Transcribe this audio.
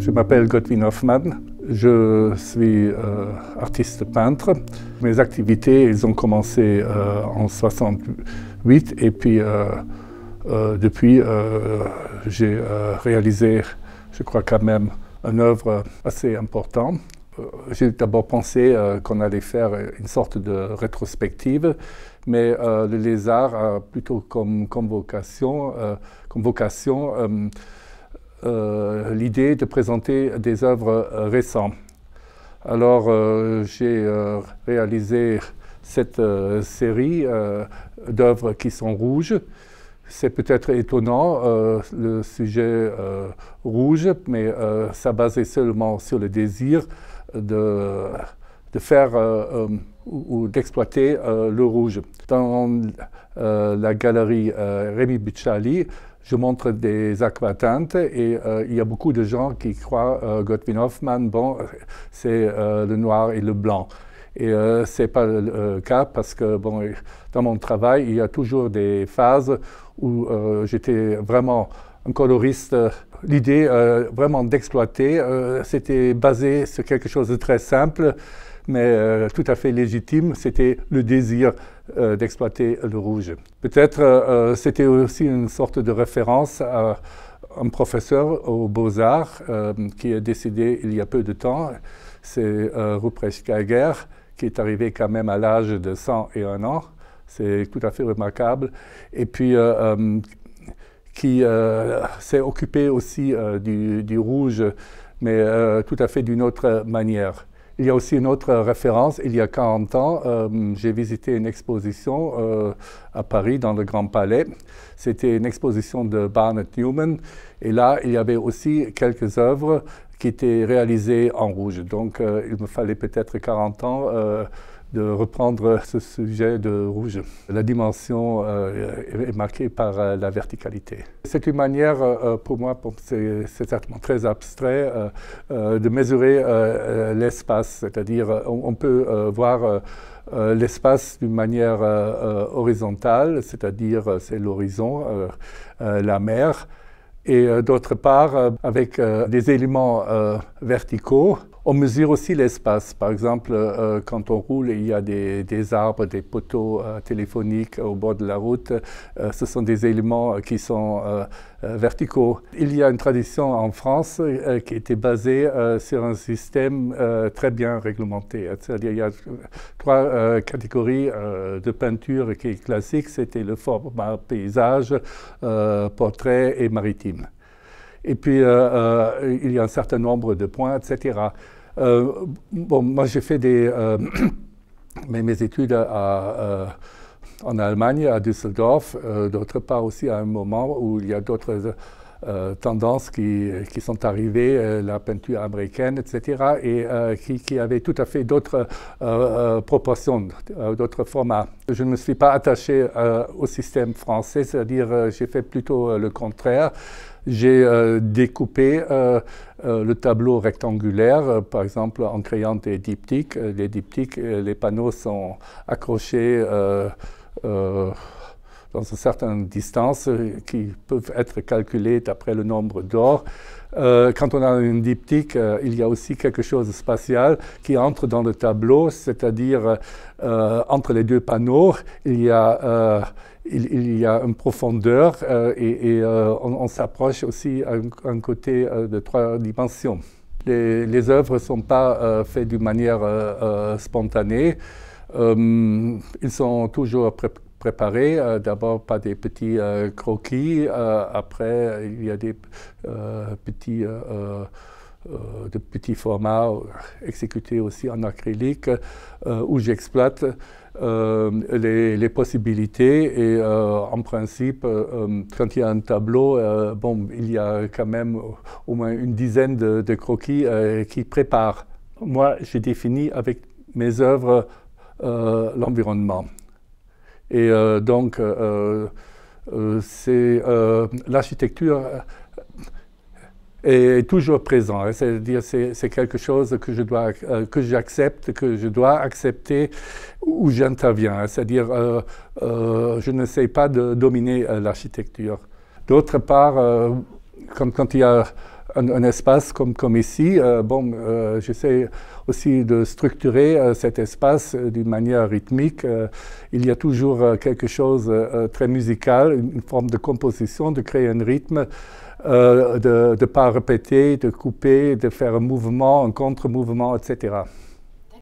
Je m'appelle Godwin Hoffmann, je suis artiste peintre. Mes activités, elles ont commencé en 68 et puis depuis, j'ai réalisé, je crois quand même, une œuvre assez importante. J'ai d'abord pensé qu'on allait faire une sorte de rétrospective, mais le Lézard a plutôt comme vocation l'idée de présenter des œuvres récentes. Alors j'ai réalisé cette série d'œuvres qui sont rouges. C'est peut-être étonnant, le sujet rouge, mais ça basait seulement sur le désir de faire ou d'exploiter le rouge. Dans la galerie Rémi Bucciali, je montre des aquatintes et il y a beaucoup de gens qui croient Godwin Hoffmann, bon, c'est le noir et le blanc. Et ce n'est pas le cas parce que bon, dans mon travail, il y a toujours des phases où j'étais vraiment un coloriste. L'idée vraiment d'exploiter, c'était basé sur quelque chose de très simple, mais tout à fait légitime, c'était le désir d'exploiter le rouge. Peut-être c'était aussi une sorte de référence à un professeur aux Beaux-Arts qui est décédé il y a peu de temps, c'est Ruprecht Geiger, qui est arrivé quand même à l'âge de 101 ans, c'est tout à fait remarquable, et puis qui s'est occupé aussi du rouge, mais tout à fait d'une autre manière. Il y a aussi une autre référence. Il y a 40 ans, j'ai visité une exposition à Paris, dans le Grand Palais. C'était une exposition de Barnett Newman. Et là, il y avait aussi quelques œuvres qui étaient réalisées en rouge. Donc, il me fallait peut-être 40 ans de reprendre ce sujet de rouge. La dimension est marquée par la verticalité. C'est une manière, pour moi, c'est certainement très abstrait, de mesurer l'espace, c'est-à-dire on peut voir l'espace d'une manière horizontale, c'est-à-dire c'est l'horizon, la mer, et d'autre part, avec des éléments verticaux, on mesure aussi l'espace. Par exemple, quand on roule, il y a des arbres, des poteaux téléphoniques au bord de la route. Ce sont des éléments qui sont verticaux. Il y a une tradition en France qui était basée sur un système très bien réglementé. C'est-à-dire il y a trois catégories de peinture qui est classique. C'était le format paysage, portrait et maritime. Et puis, il y a un certain nombre de points, etc. Bon, moi, j'ai fait mes études en Allemagne, à Düsseldorf, d'autre part aussi à un moment où il y a d'autres tendances qui sont arrivées, la peinture américaine, etc., et qui avaient tout à fait d'autres proportions, d'autres formats. Je ne me suis pas attaché au système français, c'est-à-dire j'ai fait plutôt le contraire. J'ai découpé le tableau rectangulaire, par exemple en créant des diptyques. Les diptyques, les panneaux sont accrochés dans une certaine distance qui peuvent être calculées d'après le nombre d'or. Quand on a une diptyque, il y a aussi quelque chose de spatial qui entre dans le tableau, c'est-à-dire entre les deux panneaux, il y a une profondeur et on s'approche aussi à un côté de 3 dimensions. Les œuvres ne sont pas faites d'une manière spontanée. Ils sont toujours préparés, d'abord par des petits croquis, après il y a des petits formats exécutés aussi en acrylique où j'exploite les possibilités et en principe, quand il y a un tableau, bon, il y a quand même au moins une dizaine de croquis qui préparent. Moi, j'ai défini avec mes œuvres l'environnement. Et donc, l'architecture est toujours présent. Hein, c'est-à-dire c'est quelque chose que j'accepte, que je dois accepter, où j'interviens. C'est-à-dire je n'essaie pas de dominer l'architecture. D'autre part, quand il y a un espace comme ici. J'essaie aussi de structurer cet espace d'une manière rythmique. Il y a toujours quelque chose de très musical, une forme de composition, de créer un rythme, de ne pas répéter, de couper, de faire un mouvement, un contre-mouvement, etc.